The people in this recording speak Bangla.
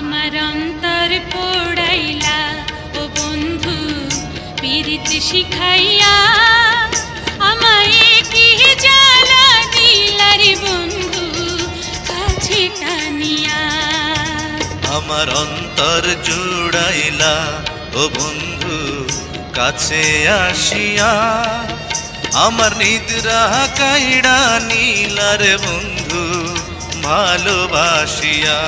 আমার অন্তর পোড়াইলা ও বন্ধু পীড়িত শিখাইয়া, আমায় কি জ্বালা দিলা রে বন্ধু কাছে টানিয়া। আমার অন্তর জুড়াইলা ও বন্ধু কাছে আসিয়া, আমার নিদ্রা কাইড়া নীলা রে বন্ধু ভালোবাসিয়া।